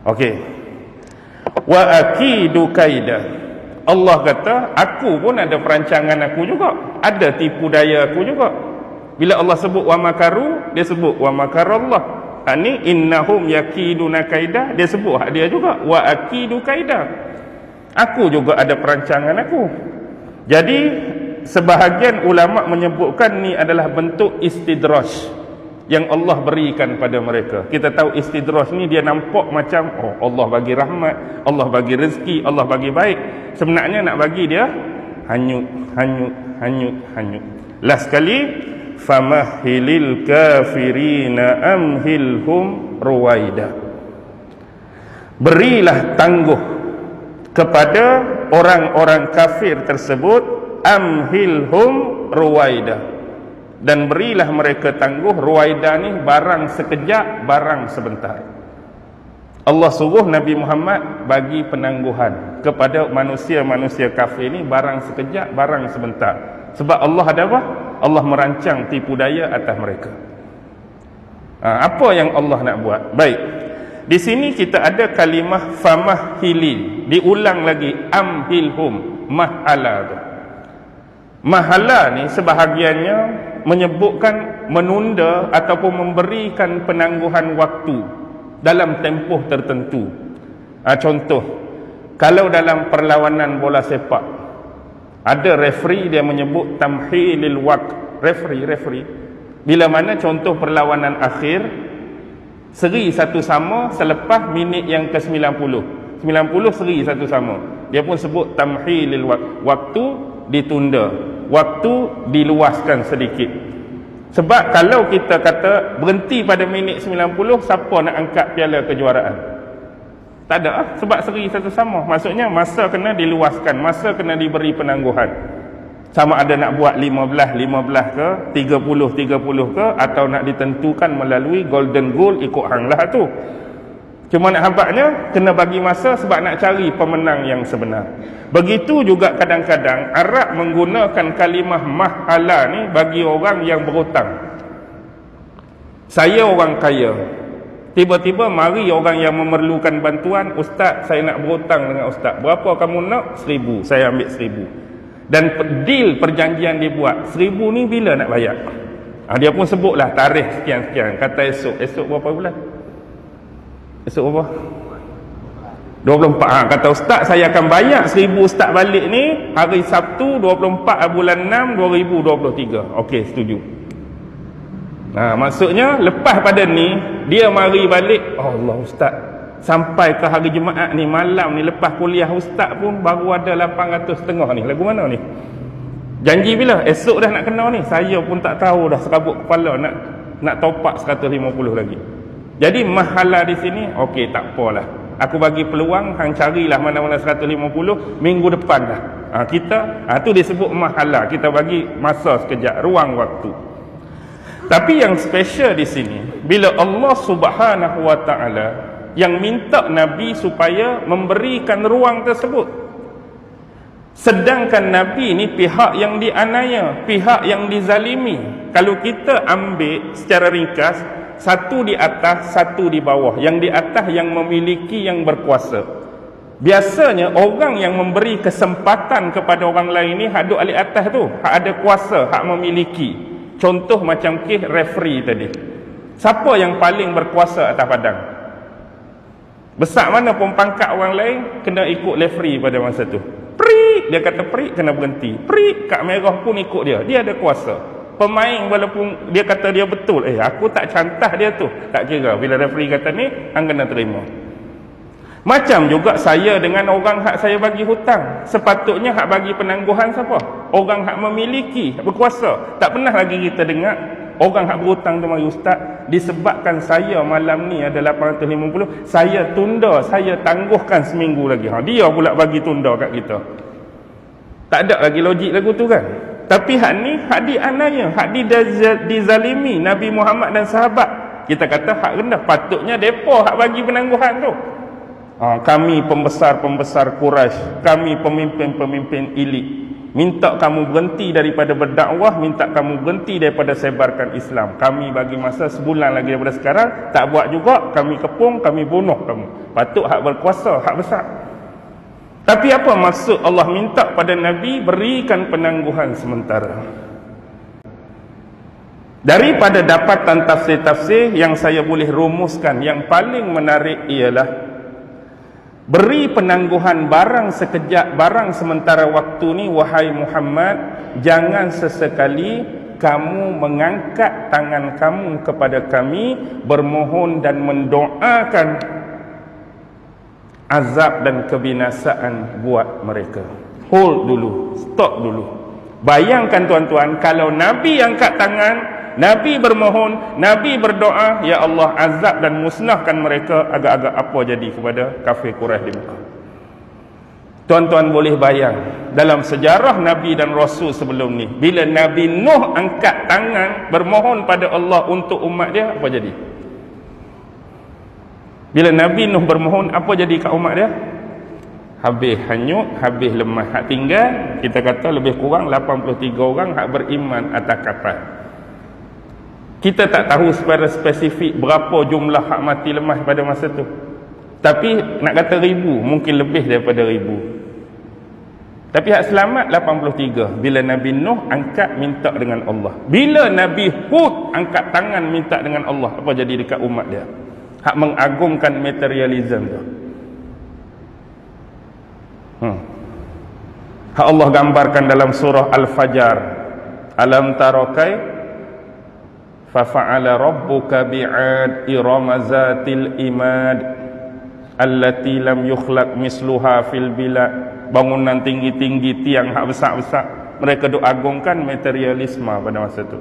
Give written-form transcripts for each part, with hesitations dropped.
Okey. Wa akidu kaida. Allah kata, aku pun ada perancangan aku juga, ada tipu daya aku juga. Bila Allah sebut wa makaru, dia sebut wa makarallah. Ini innahum yakiduna kaida, dia sebut hak dia juga, wa akidu kaida. Aku juga ada perancangan aku. Jadi sebahagian ulama menyebutkan ni adalah bentuk istidraj yang Allah berikan pada mereka. Kita tahu istidraj ni dia nampak macam Allah bagi rahmat, Allah bagi rezeki, Allah bagi baik. Sebenarnya nak bagi dia hanyut. Last sekali, famahilil kafirina amhilhum ruwaida. Berilah tangguh kepada orang-orang kafir tersebut, amhilhum ruwaida, dan berilah mereka tangguh. Ruwaida ni barang sekejap, barang sebentar. Allah suruh Nabi Muhammad bagi penangguhan kepada manusia-manusia kafir ni, barang sekejap, barang sebentar. Sebab Allah ada apa? Allah merancang tipu daya atas mereka. Apa yang Allah nak buat? Baik, di sini kita ada kalimah famahilil, diulang lagi, amhilhum, mahala tu. Mahala ni sebahagiannya menyebutkan menunda ataupun memberikan penangguhan waktu dalam tempoh tertentu. Contoh, kalau dalam perlawanan bola sepak, ada referee dia menyebut tamhilil waqt. Referee bila mana contoh perlawanan akhir seri satu sama selepas minit yang ke-90, 90 seri satu sama, dia pun sebut tamhilil waqt. Waktu ditunda, waktu diluaskan sedikit. Sebab kalau kita kata berhenti pada minit 90, siapa nak angkat piala kejuaraan? Tak ada, sebab seri satu sama. Maksudnya masa kena diluaskan, masa kena diberi penangguhan. Sama ada nak buat 15 ke, 30 ke, atau nak ditentukan melalui golden goal, ikut hang lah tu. Cuma nak habaknya kena bagi masa sebab nak cari pemenang yang sebenar. Begitu juga kadang-kadang Arab menggunakan kalimah mahala ni bagi orang yang berhutang. Saya orang kaya, tiba-tiba mari orang yang memerlukan bantuan, ustaz saya nak berhutang dengan ustaz. Berapa kamu nak? 1,000. Saya ambil 1,000. Dan deal perjanjian dibuat, 1,000 ni bila nak bayar? Dia pun sebutlah tarikh sekian-sekian. Kata esok berapa bulan? Esok berapa? 24. Kata ustaz saya akan bayar 1,000 ustaz balik ni hari Sabtu 24 bulan 6 2023. Okey, setuju. Maksudnya lepas pada ni dia mari balik, Allah ustaz, sampai ke hari Jumaat ni, malam ni lepas kuliah ustaz pun baru ada 800.5 ni. Lagu mana ni? Janji bila? Esok dah nak kena ni. Saya pun tak tahu dah, serabut kepala nak top up 150 lagi. Jadi mahala di sini, okey tak apalah. Aku bagi peluang, hang carilah mana-mana 150 minggu depan dah. Kita tu disebut mahala. Kita bagi masa sekejap, ruang waktu. Tapi yang special di sini, bila Allah Subhanahu wa taala yang minta Nabi supaya memberikan ruang tersebut. Sedangkan Nabi ni pihak yang dianiaya, pihak yang dizalimi. Kalau kita ambil secara ringkas, satu di atas, satu di bawah. Yang di atas yang memiliki, yang berkuasa. Biasanya orang yang memberi kesempatan kepada orang lain ni hak duk alik atas tu, hak ada kuasa, hak memiliki. Contoh macam kes referee tadi. Siapa yang paling berkuasa atas padang? Besar mana pun pangkat orang lain, kena ikut referee pada masa tu. Prik, dia kata prik, kena berhenti. Prik, kad merah pun ikut dia. Dia ada kuasa. Pemain walaupun dia kata dia betul, aku tak cantah dia tu, tak kira. Bila referee kata ni, hang kena terima. Macam juga saya dengan orang hak saya bagi hutang. Sepatutnya hak bagi penangguhan siapa? Orang hak memiliki, hak berkuasa. Tak pernah lagi kita dengar orang hak berhutang tu mari, ustaz, disebabkan saya malam ni ada 850, saya tunda, saya tangguhkan seminggu lagi. Dia pula bagi tunda kat kita. Tak ada lagi logik lagu tu kan? Tapi hak ni hak dianiaya, hak dizalimi Nabi Muhammad dan sahabat. Kita kata hak rendah, patutnya depa hak bagi penangguhan tu. Kami pembesar-pembesar Quraisy, kami pemimpin-pemimpin elit, minta kamu berhenti daripada berdakwah, minta kamu berhenti daripada sebarkan Islam. Kami bagi masa sebulan lagi daripada sekarang, tak buat juga, kami kepung, kami bunuh kamu. Patut hak berkuasa, hak besar. Tapi apa maksud Allah minta pada Nabi berikan penangguhan sementara? Daripada dapatan tafsir-tafsir yang saya boleh rumuskan, yang paling menarik ialah beri penangguhan barang sekejap, barang sementara waktu ni, wahai Muhammad, jangan sesekali kamu mengangkat tangan kamu kepada kami, bermohon dan mendoakan azab dan kebinasaan buat mereka. Hold dulu, stop dulu. Bayangkan tuan-tuan, kalau Nabi angkat tangan, Nabi bermohon, Nabi berdoa, ya Allah azab dan musnahkan mereka, agak-agak apa jadi kepada kafir Quraisy di Mekah. Tuan-tuan boleh bayang, dalam sejarah Nabi dan Rasul sebelum ni, bila Nabi Nuh angkat tangan bermohon pada Allah untuk umat dia, apa jadi? Bila Nabi Nuh bermohon, apa jadi kat umat dia? Habis hanyut, habis lemah. Hak tinggal, kita kata lebih kurang 83 orang hak beriman atas kapal. Kita tak tahu secara spesifik berapa jumlah hak mati lemah pada masa tu. Tapi nak kata 1000, mungkin lebih daripada 1000. Tapi hak selamat 83 bila Nabi Nuh angkat minta dengan Allah. Bila Nabi Hud angkat tangan minta dengan Allah, apa jadi dekat umat dia? Hak mengagungkan materialism tu. Hak Allah gambarkan dalam surah Al-Fajr. Alam tarakai fafa'ala rabbuka bi'ad irama zatil imad allati lam yukhlaq misluha fil bilad. Bangunan tinggi-tinggi, tiang hak besar-besar, mereka duk agungkan materialisme pada masa tu.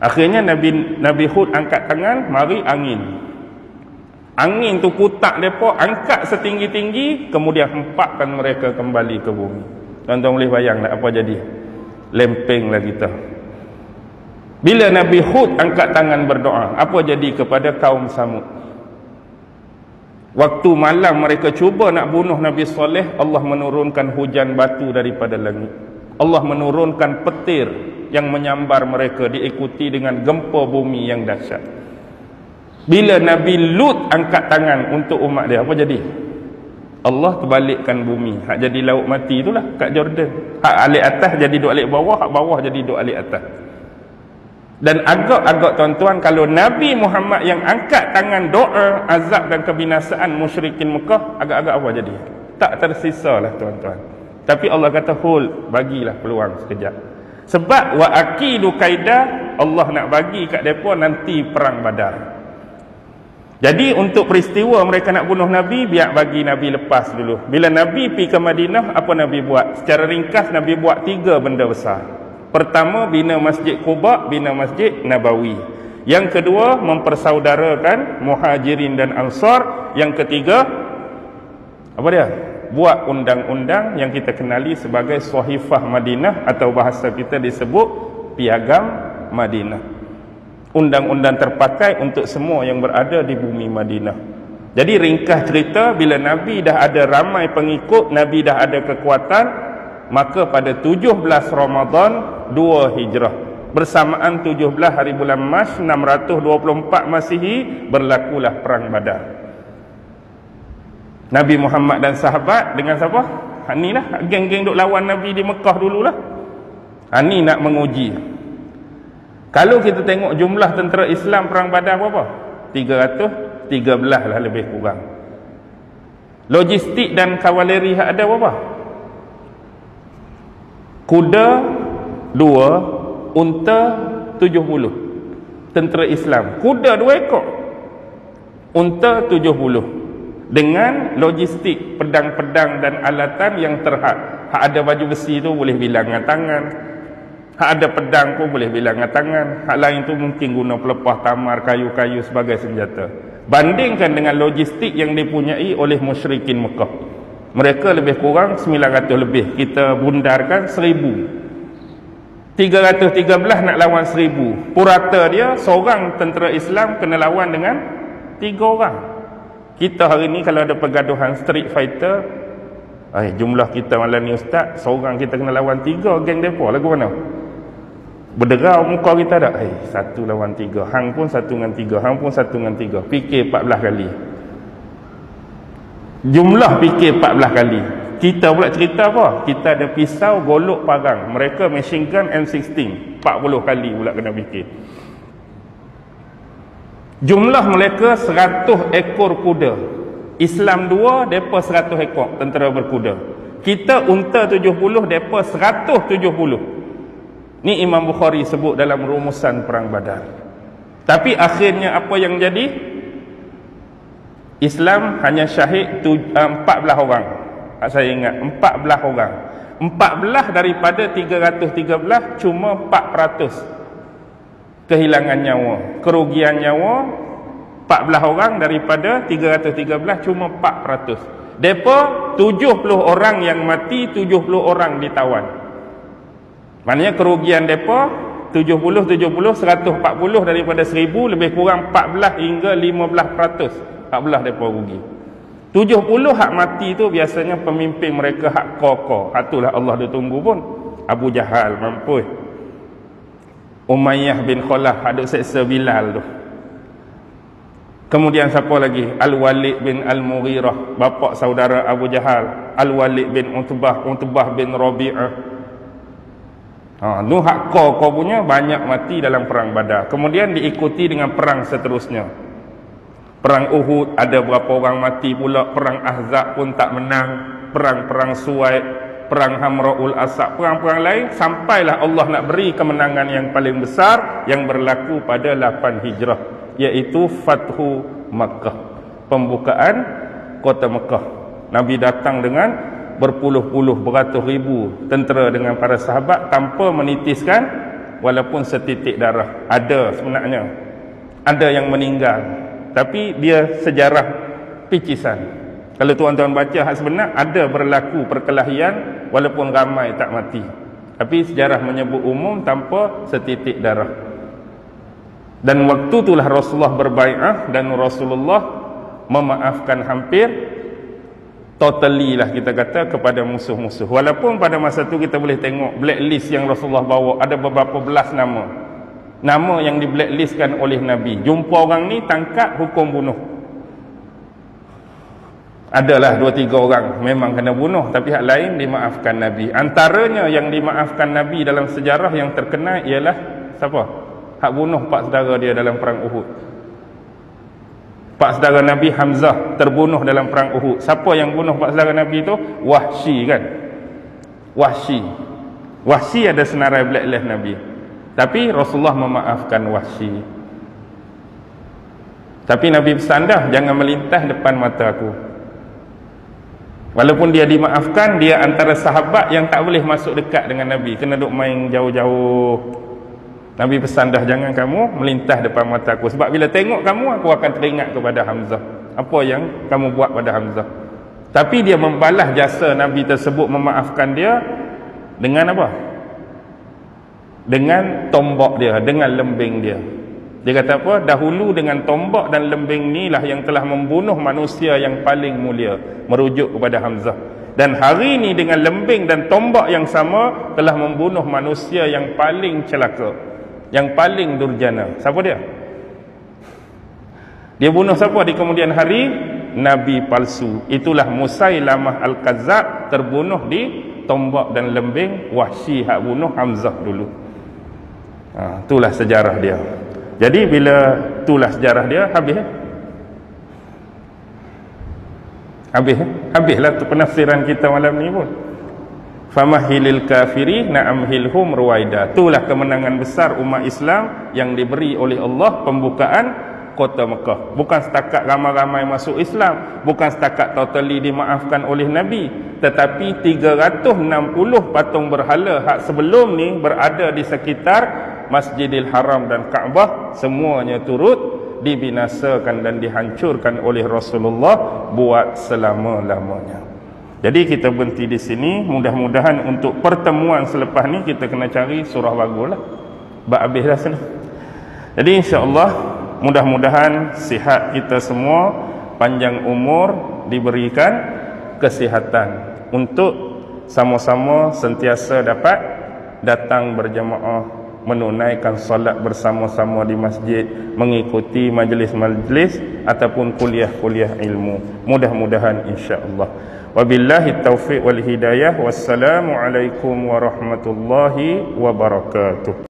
Akhirnya Nabi Hud angkat tangan, mari angin. Angin tu kutak mereka, angkat setinggi-tinggi, kemudian hempakkan mereka kembali ke bumi. Tuan-tuan boleh bayang tak apa jadi? Lempenglah kita. Bila Nabi Hud angkat tangan berdoa, apa jadi kepada kaum Samud? Waktu malam mereka cuba nak bunuh Nabi Saleh, Allah menurunkan hujan batu daripada langit. Allah menurunkan petir yang menyambar mereka, diikuti dengan gempa bumi yang dahsyat. Bila Nabi Lut angkat tangan untuk umat dia, apa jadi? Allah terbalikkan bumi. Hak jadi laut mati itulah kat Jordan. Hak alik atas jadi duk alik bawah, hak bawah jadi duk alik atas. Dan agak-agak tuan-tuan, kalau Nabi Muhammad yang angkat tangan doa azab dan kebinasaan musyrikin Mekah, agak-agak apa jadi? Tak tersisa lah tuan-tuan. Tapi Allah kata, hold, bagilah peluang sekejap. Sebab wa akidu kaidah, Allah nak bagi kat mereka nanti perang Badar. Jadi untuk peristiwa mereka nak bunuh Nabi, biar bagi Nabi lepas dulu. Bila Nabi pergi ke Madinah, apa Nabi buat? Secara ringkas Nabi buat 3 benda besar. Pertama, bina Masjid Quba, bina Masjid Nabawi. Yang kedua, mempersaudarakan Muhajirin dan Ansar. Yang ketiga, apa dia? Buat undang-undang yang kita kenali sebagai Sahifah Madinah, atau bahasa kita disebut Piagam Madinah. Undang-undang terpakai untuk semua yang berada di bumi Madinah. Jadi ringkas cerita, bila Nabi dah ada ramai pengikut, Nabi dah ada kekuatan, maka pada 17 Ramadan 2 Hijrah, bersamaan 17 hari bulan Mac 624 Masihi, berlakulah perang Badar. Nabi Muhammad dan sahabat dengan siapa? Inilah geng-geng duk lawan Nabi di Mekah dululah. Ini nak menguji. Kalau kita tengok jumlah tentera Islam perang Badar berapa? 313 lah lebih kurang. Logistik dan kavaleri ada berapa? Kuda 2, unta 70. Tentera Islam. Kuda 2 ekor, unta 70. Dengan logistik pedang-pedang dan alatan yang terhad. Hak ada baju besi tu boleh bilang dengan tangan. Hak ada pedang pun boleh bilang dengan tangan. Hak lain tu mungkin guna pelepah tamar, kayu-kayu sebagai senjata. Bandingkan dengan logistik yang dipunyai oleh musyrikin Mekah. Mereka lebih kurang 900 lebih. Kita bundarkan 1000. 313 nak lawan 1000. Purata dia, seorang tentera Islam kena lawan dengan 3 orang. Kita hari ni kalau ada pergaduhan street fighter, Jumlah kita malam ni ustaz, seorang kita kena lawan 3 geng depa lagu mana? Berderau muka kita dah. 1 lawan 3. Hang pun 1 dengan 3, hang pun 1 dengan 3. Fikir 14 kali. Jumlah fikir 14 kali. Kita pula cerita apa? Kita ada pisau, golok, parang. Mereka machine gun M16. 40 kali pula kena fikir. Jumlah mereka 100 ekor kuda. Islam 2, mereka 100 ekor tentera berkuda. Kita unta 70, mereka 170. Ni Imam Bukhari sebut dalam rumusan perang Badar. Tapi akhirnya apa yang jadi? Islam hanya syahid 14 orang. Saya ingat 14 orang. 14 daripada 313, cuma 4% kehilangan nyawa. Kerugian nyawa 14 orang daripada 313, cuma 4%. Depa 70 orang yang mati, 70 orang ditawan. Maknanya kerugian depa 70, 140 daripada 1000, lebih kurang 14 hingga 15%. 14 depa rugi. 70 hak mati tu biasanya pemimpin mereka hak kokoh. Itulah Allah dia tunggu pun. Abu Jahal mampus. Umayyah bin Khalaf hadut seksa Bilal tu. Kemudian siapa lagi? Al-Walid bin Al-Mughirah, bapa saudara Abu Jahal. Al-Walid bin Utbah bin Rabi'ah. Nu hak kau punya banyak mati dalam perang Badar. Kemudian diikuti dengan perang seterusnya. Perang Uhud ada berapa orang mati pula. Perang Ahzab pun tak menang. Perang Suwaid, perang Hamraul Asad, perang-perang lain, sampailah Allah nak beri kemenangan yang paling besar yang berlaku pada 8 Hijrah, iaitu Fathu Makkah, pembukaan kota Mekah. Nabi datang dengan berpuluh-puluh, beratus ribu tentera dengan para sahabat tanpa menitiskan walaupun setitik darah. Ada sebenarnya, ada yang meninggal, tapi dia sejarah picisan. Kalau tuan-tuan baca hak sebenar, ada berlaku perkelahian walaupun ramai tak mati, tapi sejarah menyebut umum tanpa setitik darah. Dan waktu itulah Rasulullah berbai'ah dan Rasulullah memaafkan hampir totally lah kita kata kepada musuh-musuh. Walaupun pada masa tu kita boleh tengok blacklist yang Rasulullah bawa, ada beberapa belas nama yang di blacklistkan oleh Nabi. Jumpa orang ni tangkap, hukum bunuh. Adalah 2-3 orang memang kena bunuh, tapi hak lain dimaafkan Nabi. Antaranya yang dimaafkan Nabi dalam sejarah yang terkenal ialah siapa? Hak bunuh pak saudara dia dalam perang Uhud. Pak saudara Nabi Hamzah terbunuh dalam perang Uhud. Siapa yang bunuh pak saudara Nabi tu? Wahsy kan? Wahsy ada senarai blacklist Nabi. Tapi Rasulullah memaafkan Wahsy. Tapi Nabi pesan dah, jangan melintas depan mata aku. Walaupun dia dimaafkan, dia antara sahabat yang tak boleh masuk dekat dengan Nabi, kena duk main jauh-jauh. Nabi pesan dah, jangan kamu melintas depan mata aku, sebab bila tengok kamu, aku akan teringat kepada Hamzah, apa yang kamu buat pada Hamzah. Tapi dia membalas jasa Nabi tersebut, memaafkan dia dengan apa? Dengan tombak dia, dengan lembing dia. Dia kata apa? Dahulu dengan tombak dan lembing inilah yang telah membunuh manusia yang paling mulia, merujuk kepada Hamzah. Dan hari ini dengan lembing dan tombak yang sama telah membunuh manusia yang paling celaka, yang paling durjana. Siapa dia? Dia bunuh siapa di kemudian hari? Nabi palsu. Itulah Musailamah Al-Kazzab, terbunuh di tombak dan lembing. Wahsy hak bunuh Hamzah dulu. Itulah sejarah dia. Jadi bila itulah sejarah dia, habislah tu penafsiran kita malam ni pun. Famahilil kafiri na'amhilhum ruwaida. Itulah kemenangan besar umat Islam yang diberi oleh Allah, pembukaan kota Mekah. Bukan setakat ramai-ramai masuk Islam, bukan setakat totally dimaafkan oleh Nabi, tetapi 360 patung berhala hak sebelum ni berada di sekitar Masjidil Haram dan Kaabah, semuanya turut dibinasakan dan dihancurkan oleh Rasulullah buat selama-lamanya. Jadi kita berhenti di sini. Mudah-mudahan untuk pertemuan selepas ni kita kena cari surah bagulah. Habis dah sana. Jadi insya-Allah mudah-mudahan sihat kita semua, panjang umur, diberikan kesihatan. untuk sama-sama sentiasa dapat datang berjamaah, menunaikan solat bersama-sama di masjid, mengikuti majlis-majlis ataupun kuliah-kuliah ilmu. Mudah-mudahan insya-Allah. Wabillahi taufiq wal hidayah. Wassalamualaikum warahmatullahi wabarakatuh.